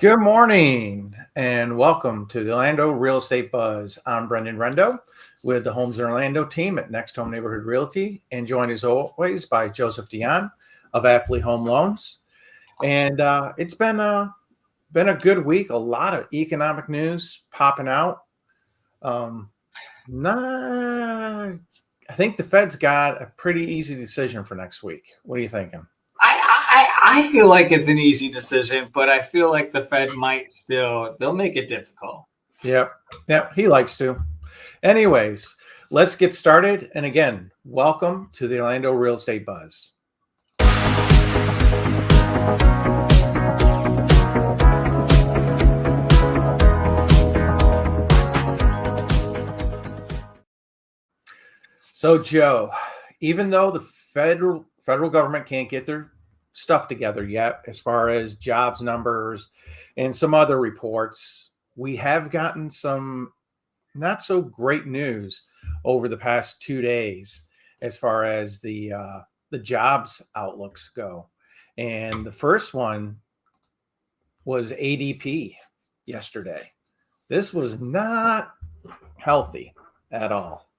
Good morning and welcome to the Orlando Real Estate Buzz. I'm Brendan Rendo with the Homes in Orlando team at Next Home Neighborhood Realty, and joined as always by Joseph Dion of Appley Home Loans. And it's been a good week. A lot of economic news popping out. I think the Fed's got a pretty easy decision for next week. What are you thinking? I feel like it's an easy decision, but I feel like the Fed might they'll make it difficult. Yep, he likes to. Anyways, let's get started. And again, welcome to the Orlando Real Estate Buzz. So, Joe, even though the federal government can't get their stuff together yet as far as jobs numbers and some other reports, we have gotten some not so great news over the past 2 days as far as the jobs outlooks go. And the first one was ADP yesterday. This was not healthy at all.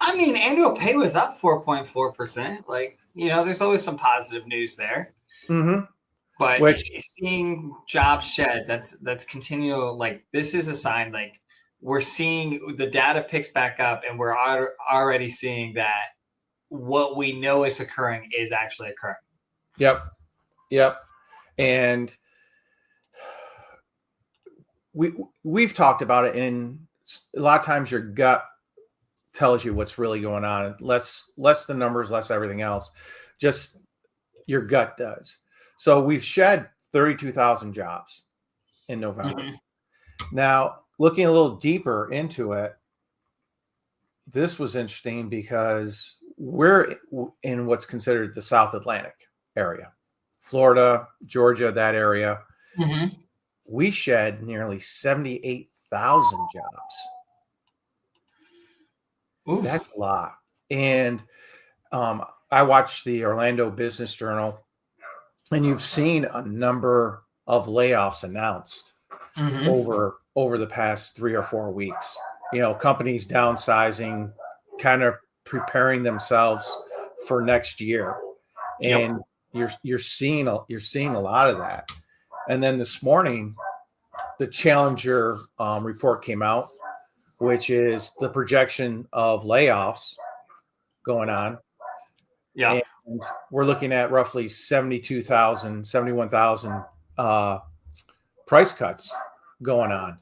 I mean, annual pay was up 4.4%. There's always some positive news there. Mm-hmm. But seeing jobs shed, that's continual. This is a sign. We're seeing the data picks back up, and we're already seeing that what we know is occurring is actually occurring. Yep. And we've talked about it, and a lot of times your gut tells you what's really going on. Less the numbers, less everything else. Just your gut does. So we've shed 32,000 jobs in November. Mm-hmm. Now, looking a little deeper into it, this was interesting because we're in what's considered the South Atlantic area, Florida, Georgia, that area. Mm-hmm. We shed nearly 78,000 jobs. Ooh. That's a lot. And I watched the Orlando Business Journal, and you've seen a number of layoffs announced mm-hmm. over the past 3 or 4 weeks. Companies downsizing, kind of preparing themselves for next year. And you're seeing a lot of that. And then this morning, the Challenger report came out, which is the projection of layoffs going on. Yeah. And we're looking at roughly 71,000 price cuts going on.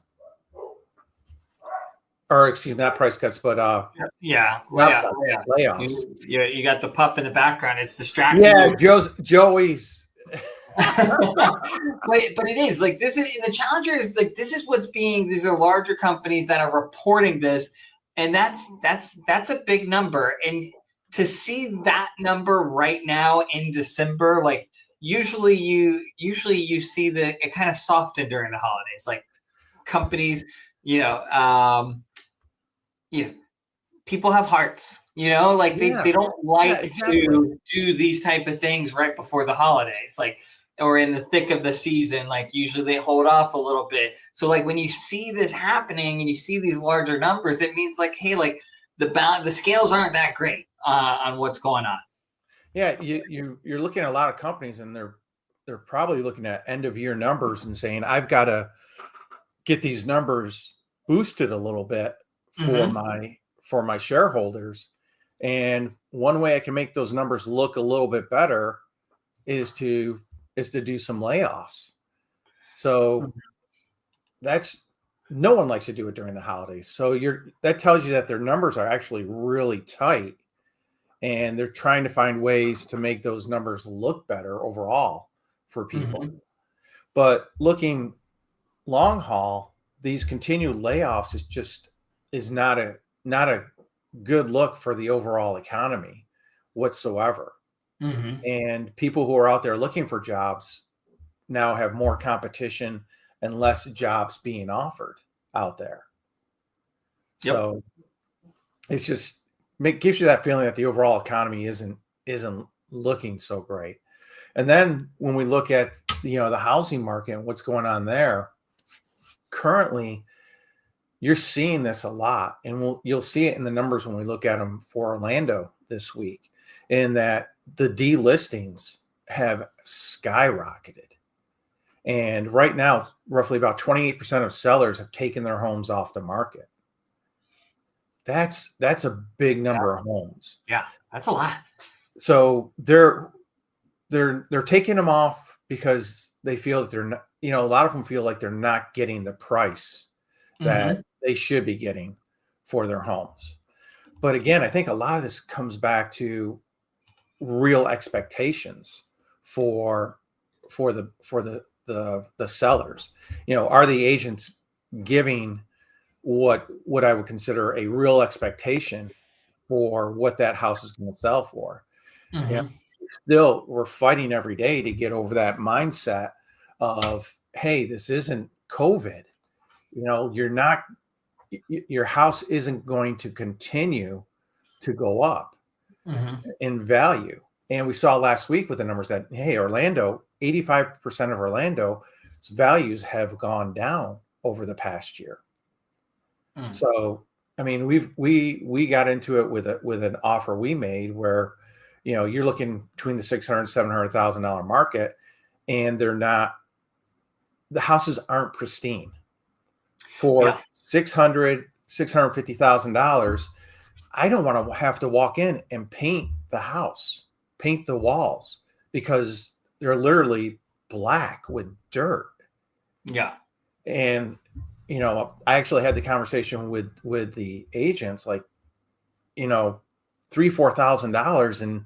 Or excuse me, not price cuts, but layoffs. You got the pup in the background. It's distracting. Yeah, Joey's. but it is this is the Challenger is this is what's being. These are larger companies that are reporting this, and that's a big number. And to see that number right now in December, usually you see it kind of soften during the holidays. Companies, people have hearts, they don't like to do these type of things right before the holidays, or in the thick of the season. Usually they hold off a little bit. So when you see this happening and you see these larger numbers, it means hey, the scales aren't that great on what's going on. Yeah, you're looking at a lot of companies, and they're probably looking at end of year numbers and saying, I've got to get these numbers boosted a little bit for mm-hmm. for my shareholders. And one way I can make those numbers look a little bit better is to do some layoffs. So that's, no one likes to do it during the holidays. So that tells you that their numbers are actually really tight, and they're trying to find ways to make those numbers look better overall for people. Mm-hmm. But looking long haul, these continued layoffs is not a good look for the overall economy whatsoever. Mm-hmm. And people who are out there looking for jobs now have more competition and less jobs being offered out there. Yep. So it's just gives you that feeling that the overall economy isn't looking so great. And then when we look at the housing market and what's going on there. Currently, you're seeing this a lot, and you'll see it in the numbers when we look at them for Orlando this week, in that the delistings have skyrocketed. And right now, roughly about 28% of sellers have taken their homes off the market. That's a big number of homes. Yeah, that's a lot. So they're taking them off because they feel that they're not, a lot of them feel like they're not getting the price that they should be getting for their homes. But again, I think a lot of this comes back to real expectations for the sellers. Are the agents giving what I would consider a real expectation for what that house is going to sell for? Still, we're fighting every day to get over that mindset of, hey, this isn't COVID. Your house isn't going to continue to go up in value. And we saw last week with the numbers that, hey, Orlando, 85% of Orlando's values have gone down over the past year. So, I mean, we got into it with an offer we made where, you're looking between the $600,000 $700,000 market, and the houses aren't pristine. For $650,000, I don't want to have to walk in and paint the house, paint the walls, because they're literally black with dirt. Yeah. And, I actually had the conversation with the agents, like, $3,000-$4,000, and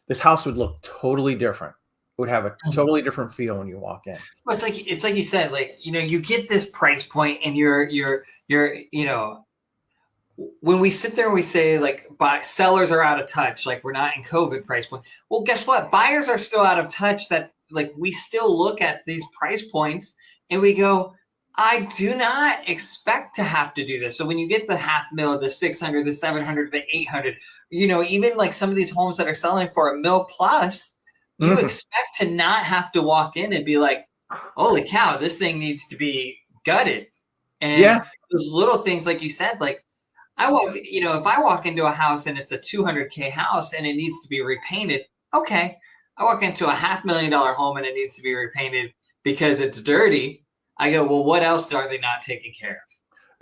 this house would look totally different. It would have a totally different feel when you walk in. Well, it's like you said, like, you get this price point, and you're when we sit there and we say, like, sellers are out of touch, like we're not in COVID price point. Well, guess what? Buyers are still out of touch. That, like, we still look at these price points and we go, I do not expect to have to do this. So when you get the $500,000, the 600, the 700, the 800, even like some of these homes that are selling for $1 million plus, you expect to not have to walk in and be like, holy cow, this thing needs to be gutted. And those little things, like you said, like, if I walk into a house and it's a $200K house and it needs to be repainted, okay. I walk into a $500,000 home and it needs to be repainted because it's dirty. I go, well, what else are they not taking care of?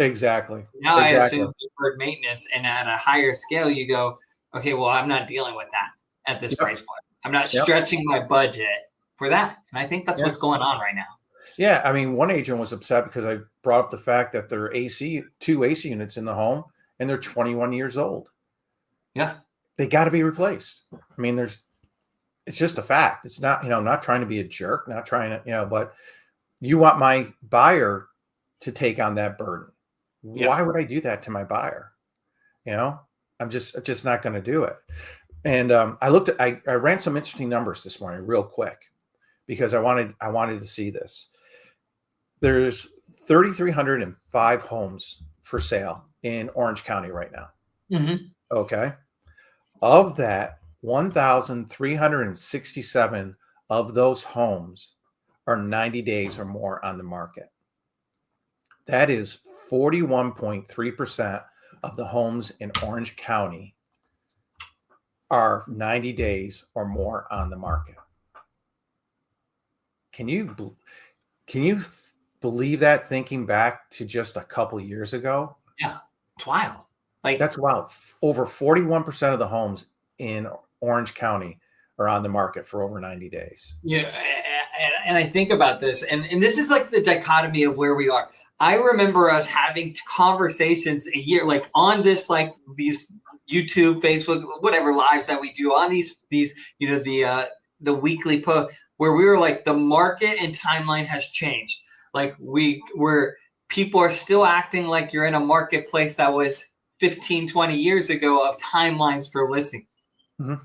Exactly. Now I assume deferred maintenance, and at a higher scale, you go, okay, well, I'm not dealing with that at this price point. I'm not stretching my budget for that. And I think that's what's going on right now. Yeah. I mean, one agent was upset because I brought up the fact that there are two AC units in the home, and they're 21 years old. Yeah. They got to be replaced. I mean, it's just a fact. It's not, I'm not trying to be a jerk, not trying to, but you want my buyer to take on that burden. Yeah. Why would I do that to my buyer? I'm just not going to do it. And I ran some interesting numbers this morning real quick because I wanted to see this. There's 3,305 homes for sale in Orange County right now. Okay. Of that, 1,367 of those homes are 90 days or more on the market. That is 41.3% of the homes in Orange County are 90 days or more on the market. Can you believe that, thinking back to just a couple years ago? Yeah, it's wild. Like, that's wild. Over 41% of the homes in Orange County are on the market for over 90 days. Yeah, and I think about this, and this is like the dichotomy of where we are. I remember us having conversations a year, like on this, like these YouTube, Facebook, whatever lives that we do on these the weekly post, where we were like, the market and timeline has changed. Like people are still acting like you're in a marketplace that was 15, 20 years ago of timelines for listing.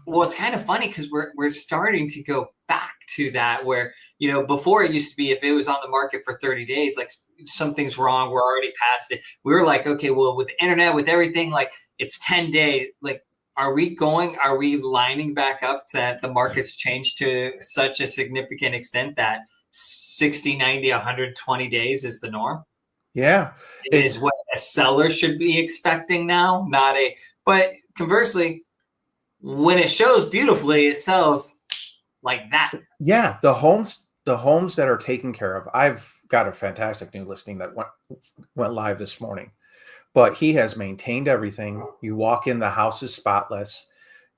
Well, it's kind of funny because we're starting to go back to that where, before it used to be if it was on the market for 30 days, like something's wrong, we're already past it. We were like, okay, well, with the internet, with everything, like it's 10 days. Like, are we lining back up that the market's changed to such a significant extent that 60, 90, 120 days is the norm. Yeah. It is what a seller should be expecting now, but conversely, when it shows beautifully, it sells like that. Yeah. The homes that are taken care of. I've got a fantastic new listing that went live this morning, but he has maintained everything. You walk in, the house is spotless.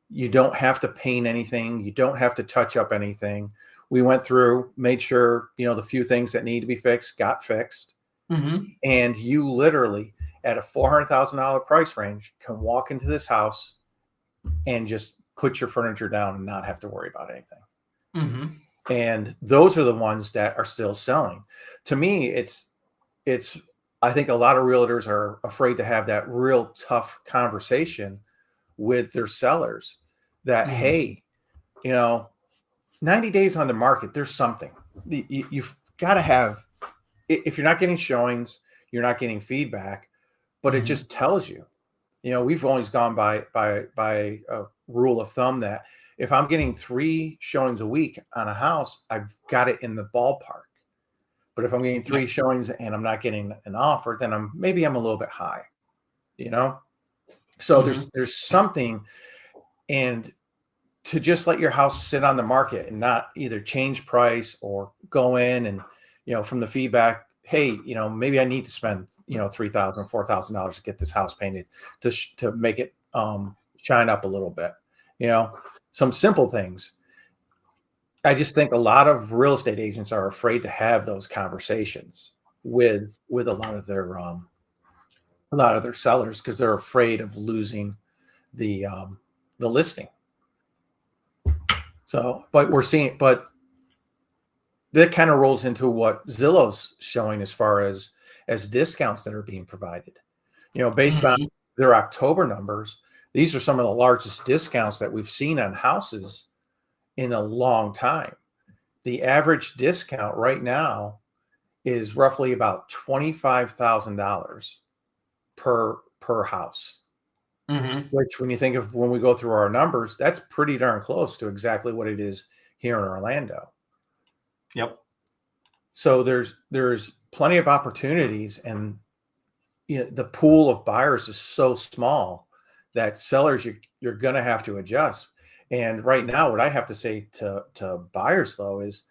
You don't have to paint anything. You don't have to touch up anything. We went through, made sure, the few things that need to be fixed got fixed. Mm-hmm. And you literally, at a $400,000 price range, can walk into this house and just put your furniture down and not have to worry about anything. Mm-hmm. And those are the ones that are still selling. To me, it's I think a lot of realtors are afraid to have that real tough conversation with their sellers that, hey, 90 days on the market, there's something. You've got to have, if you're not getting showings, you're not getting feedback, but it just tells you. We've always gone by a rule of thumb that if I'm getting 3 showings a week on a house, I've got it in the ballpark. But if I'm getting 3 showings and I'm not getting an offer, then I'm a little bit high, So there's something, and to just let your house sit on the market and not either change price or go in and, from the feedback, hey, maybe I need to spend, $3,000, $4,000 to get this house painted to make it shine up a little bit, some simple things. I just think a lot of real estate agents are afraid to have those conversations with a lot of their sellers because they're afraid of losing the listing. So, but that kind of rolls into what Zillow's showing as far as discounts that are being provided. Based on their October numbers, these are some of the largest discounts that we've seen on houses in a long time. The average discount right now is roughly about $25,000 per house. Which, when you think of when we go through our numbers, that's pretty darn close to exactly what it is here in Orlando. Yep. So there's plenty of opportunities, and the pool of buyers is so small that sellers you're going to have to adjust. And right now, what I have to say to buyers though is,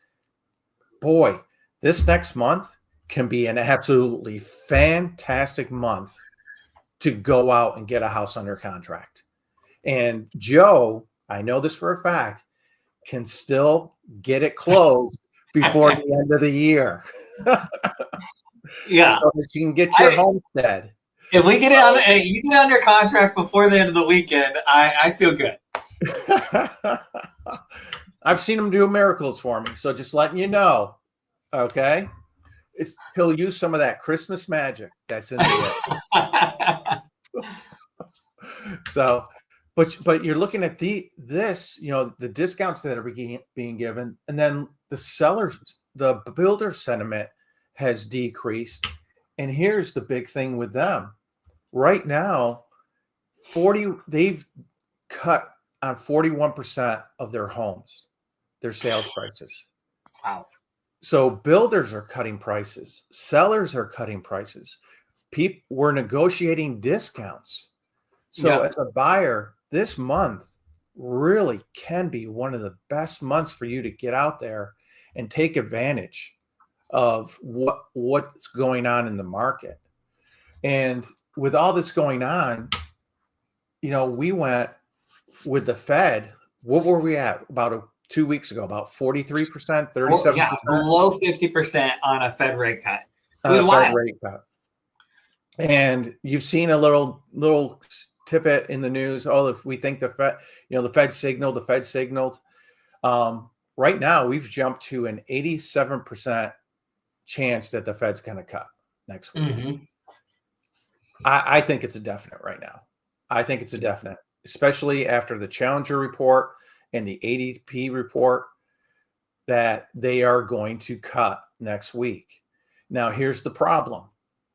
boy, this next month can be an absolutely fantastic month to go out and get a house under contract. And Joe, I know this for a fact, can still get it closed before the end of the year. Yeah. So that you can get your homestead. If we get it you get under contract before the end of the weekend, I feel good. I've seen him do miracles for me. So just letting you know. Okay. He'll use some of that Christmas magic that's in the So, but you're looking at the discounts that are being given, and then the builder sentiment has decreased. And here's the big thing with them right now: they've cut on 41% of their homes, their sales prices. Wow. So builders are cutting prices, sellers are cutting prices. We're negotiating discounts. So as a buyer, this month really can be one of the best months for you to get out there and take advantage of what's going on in the market. And with all this going on, we went with the Fed. What were we at about 2 weeks ago? About 43%, 37%? Yeah, below 50% on a Fed rate cut. It was wild. Rate cut. And you've seen a little tippet in the news. Oh, if we think the Fed signaled. Right now, we've jumped to an 87% chance that the Fed's going to cut next week. I think it's a definite right now. I think it's a definite, especially after the Challenger report and the ADP report, that they are going to cut next week. Now, here's the problem: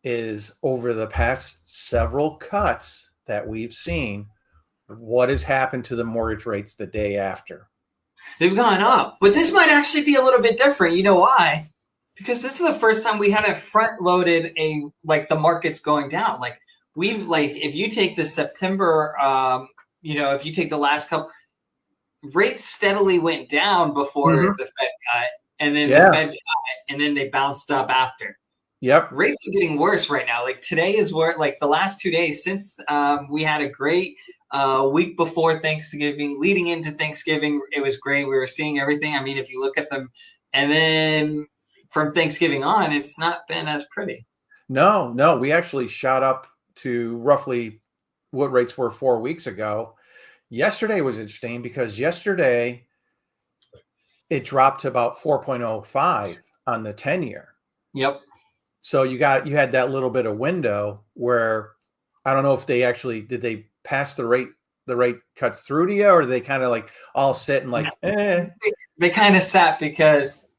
is over the past several cuts that we've seen, what has happened to the mortgage rates the day after? They've gone up, but this might actually be a little bit different. You know why? Because this is the first time we haven't front loaded the market's going down. Like if you take the September, if you take the last couple, rates steadily went down before the Fed cut, and then the Fed cut, and then they bounced up after. Yep. Rates are getting worse right now. Like today is where, like the last 2 days since we had a great week before Thanksgiving, leading into Thanksgiving, it was great. We were seeing everything. I mean, if you look at them, and then from Thanksgiving on, it's not been as pretty. No, we actually shot up to roughly what rates were 4 weeks ago. Yesterday was interesting because yesterday it dropped to about 4.05 on the 10-year. Yep. So you had that little bit of window where I don't know if did they pass the rate cuts through to you, or they kind of like all sit and like, They kind of sat because,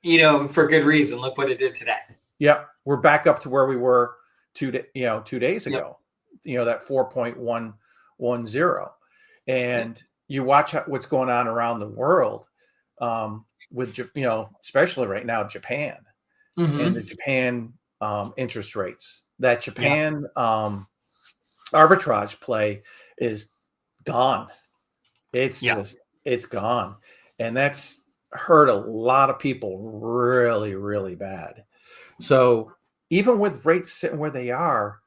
for good reason. Look what it did today. Yep. We're back up to where we were 2 days ago, that 4.110. And you watch what's going on around the world with, especially right now, Japan. And the Japan interest rates. That Japan arbitrage play is gone. It's gone. And that's hurt a lot of people really, really bad. So even with rates sitting where they are,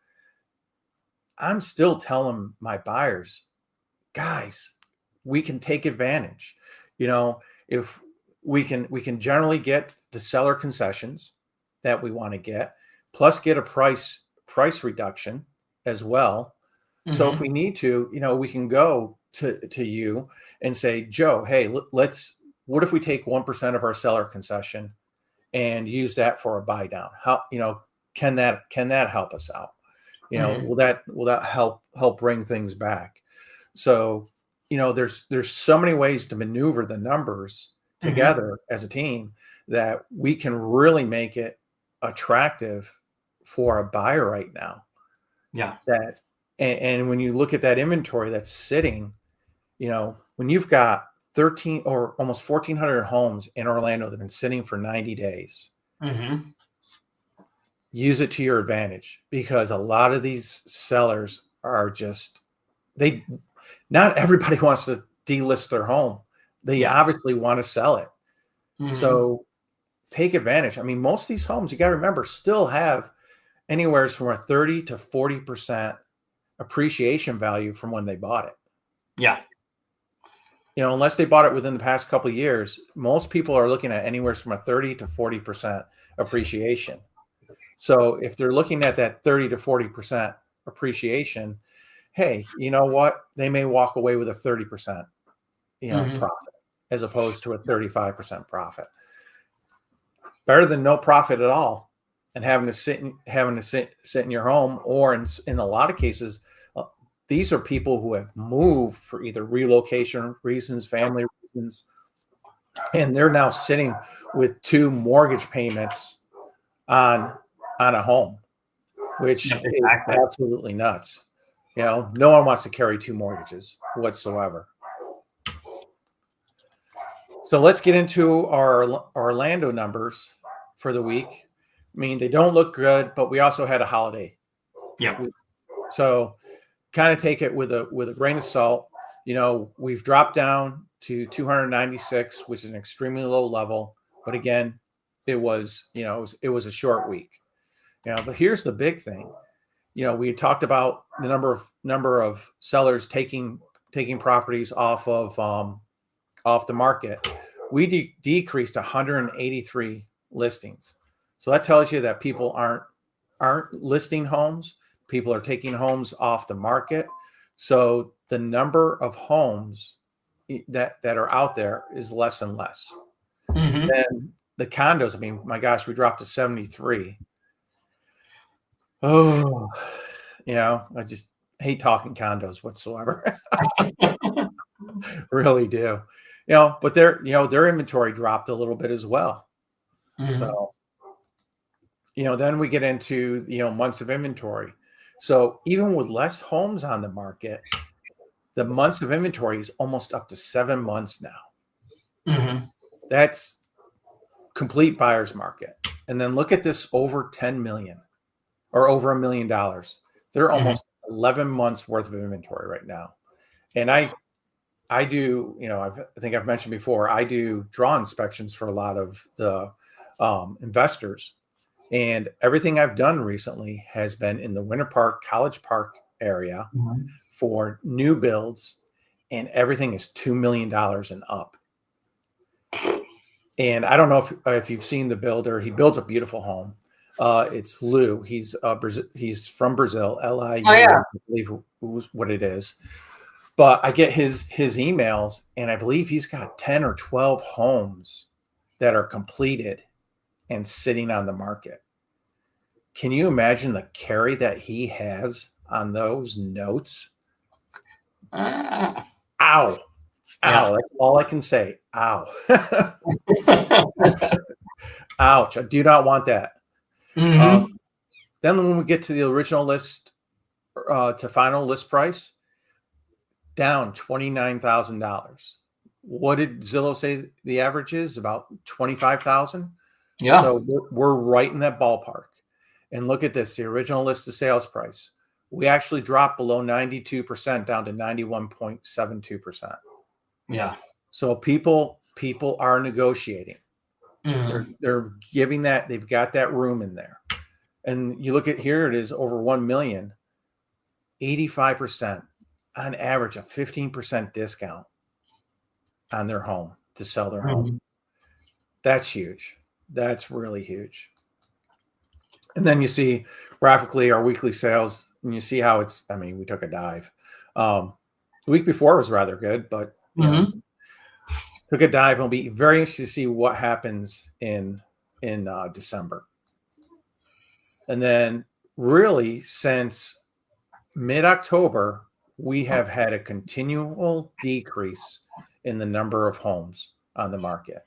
I'm still telling my buyers, guys, we can take advantage. If we can generally get the seller concessions that we want to get, plus get a price reduction as well. So if we need to, we can go to you and say, Joe, hey, what if we take 1% of our seller concession and use that for a buy down? How, can that help us out? Will that help bring things back? So, there's so many ways to maneuver the numbers together as a team that we can really make it attractive for a buyer right now. Yeah. And when you look at that inventory that's sitting, when you've got 13 or almost 1,400 homes in Orlando that have been sitting for 90 days, use it to your advantage, because a lot of these sellers are not everybody wants to delist their home. They obviously want to sell it. So take advantage. I mean, most of these homes, you got to remember, still have anywhere from a 30 to 40% appreciation value from when they bought it. Yeah. Unless they bought it within the past couple of years, most people are looking at anywhere from a 30 to 40% appreciation. So if they're looking at that 30 to 40% appreciation, hey, you know what? They may walk away with a 30%, profit, as opposed to a 35% profit. Better than no profit at all and having to sit in your home, or in a lot of cases, these are people who have moved for either relocation reasons, family reasons, and they're now sitting with 2 mortgage payments on a home, which is absolutely nuts. No one wants to carry 2 mortgages whatsoever. So let's get into our Orlando numbers for the week. I mean, they don't look good, but we also had a holiday. Yeah. So kind of take it with a grain of salt. We've dropped down to 296, which is an extremely low level. But again, it was a short week. But here's the big thing. We had talked about the number of sellers taking properties off the market. We decreased 183 listings. So that tells you that people aren't listing homes. People are taking homes off the market. So the number of homes that are out there is less and less. Then the condos, I mean, my gosh, we dropped to 73. Oh, I just hate talking condos whatsoever. Really do. But their inventory dropped a little bit as well. So, then we get into, months of inventory. So even with less homes on the market, the months of inventory is almost up to 7 months now. That's complete buyer's market. And then look at this over 10 million or over $1 million. They're almost 11 months worth of inventory right now. And I do, I think I've mentioned before, I do draw inspections for a lot of the investors. And everything I've done recently has been in the Winter Park, College Park area for new builds. And everything is $2 million and up. And I don't know if you've seen the builder. He builds a beautiful home. It's Lou. He's from Brazil, Liu. Oh, yeah. I believe what it is. But I get his emails, and I believe he's got 10 or 12 homes that are completed and sitting on the market. Can you imagine the carry that he has on those notes? Ow. Ow. Yeah. That's all I can say. Ow. Ouch. I do not want that. Then when we get to the original list to final list price, down $29,000. What did Zillow say the average is? About 25,000. Yeah. So we're right in that ballpark. And look at this, the original list to sales price. We actually dropped below 92% down to 91.72%. Yeah. So people are negotiating. They're giving that, they've got that room in there. And you look at here, it is over 1 million, 85%, on average, a 15% discount on their home to sell their home. That's huge. That's really huge. And then you see graphically our weekly sales, and you see how it's, we took a dive. The week before was rather good, but took a dive. It'll be very interesting to see what happens in December. And then really since mid-October, we have had a continual decrease in the number of homes on the market.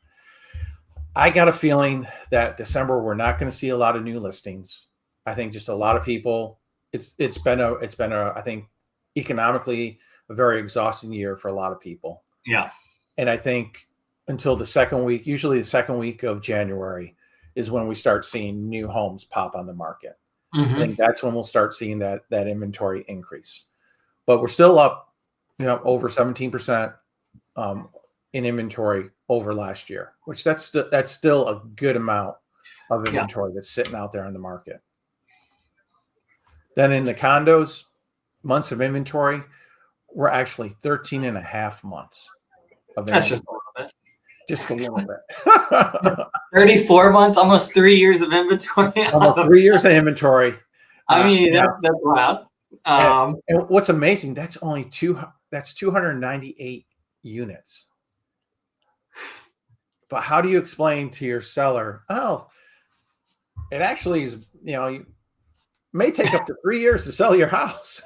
I got a feeling that December, we're not going to see a lot of new listings. I think just a lot of people, it's been a, I think economically a very exhausting year for a lot of people. Yeah. And I think until the second week, usually the second week of January is when we start seeing new homes pop on the market. I think that's when we'll start seeing that inventory increase. But we're still up, over 17% in inventory over last year, which that's still a good amount of inventory that's sitting out there on the market. Then in the condos, months of inventory, we're actually 13 and a half months of inventory. That's just a little bit. Just a little bit. 34 months, almost 3 years of inventory. Almost 3 years of inventory. That's wild. And what's amazing, that's only 298 units. But how do you explain to your seller, oh, it actually is, you may take up to 3 years to sell your house.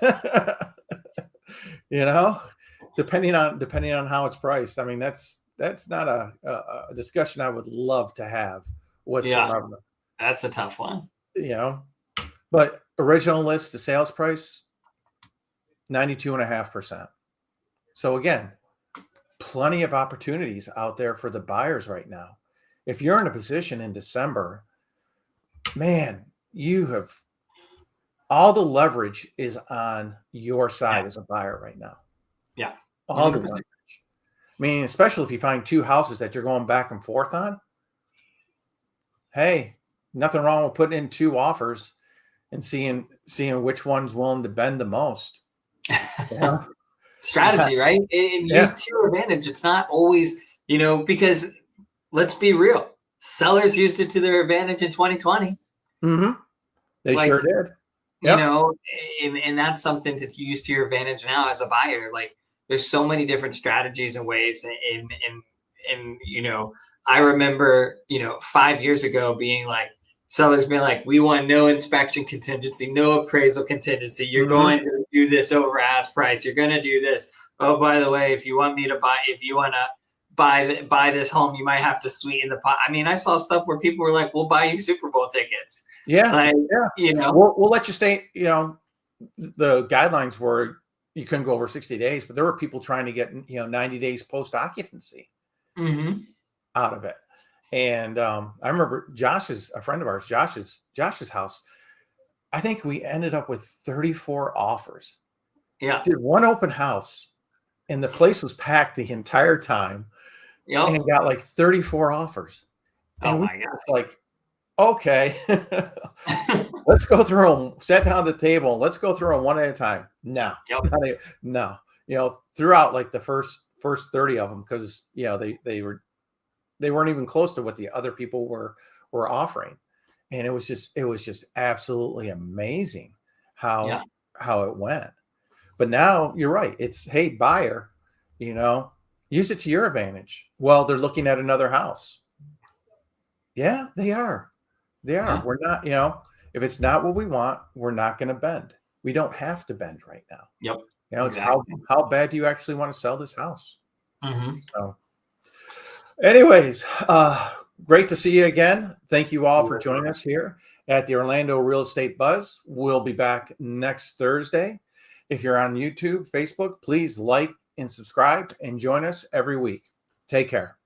Depending on how it's priced. That's not a discussion I would love to have whatsoever. Yeah, that's a tough one. But original list to sales price, 92.5%. So again, plenty of opportunities out there for the buyers right now. If you're in a position in December, man, you have all the leverage is on your side as a buyer right now. Yeah. All the leverage. Especially if you find two houses that you're going back and forth on. Hey, nothing wrong with putting in two offers and seeing which one's willing to bend the most. Strategy, right? And use to your advantage. It's not always, because let's be real. Sellers used it to their advantage in 2020. They sure did. And that's something to use to your advantage now as a buyer. Like there's so many different strategies and ways. And I remember, 5 years ago being like, sellers being like, we want no inspection contingency, no appraisal contingency. You're going to do this over ask price. You're going to do this. Oh, by the way, if you want to buy this home, you might have to sweeten the pot. I saw stuff where people were like, we'll buy you Super Bowl tickets. Yeah. We'll let you stay, the guidelines were you couldn't go over 60 days, but there were people trying to get, 90 days post occupancy. out of it. And I remember a friend of ours, Josh's house. I think we ended up with 34 offers. Yeah. Did one open house and the place was packed the entire time. Yep. And got like 34 offers. And my gosh. Like, okay, let's go through them. Sat down at the table. And let's go through them one at a time. No, no. Throughout like the first 30 of them, because they weren't even close to what the other people were offering, and it was just absolutely amazing how it went. But now you're right. It's, hey, buyer, use it to your advantage. Well, they're looking at another house. Yeah, they are. Yeah. We're not, if it's not what we want, we're not going to bend. We don't have to bend right now. Yep. It's how bad do you actually want to sell this house? So anyways, great to see you again. Thank you all for joining us here at the Orlando Real Estate Buzz. We'll be back next Thursday. If you're on YouTube, Facebook, please like and subscribe and join us every week. Take care.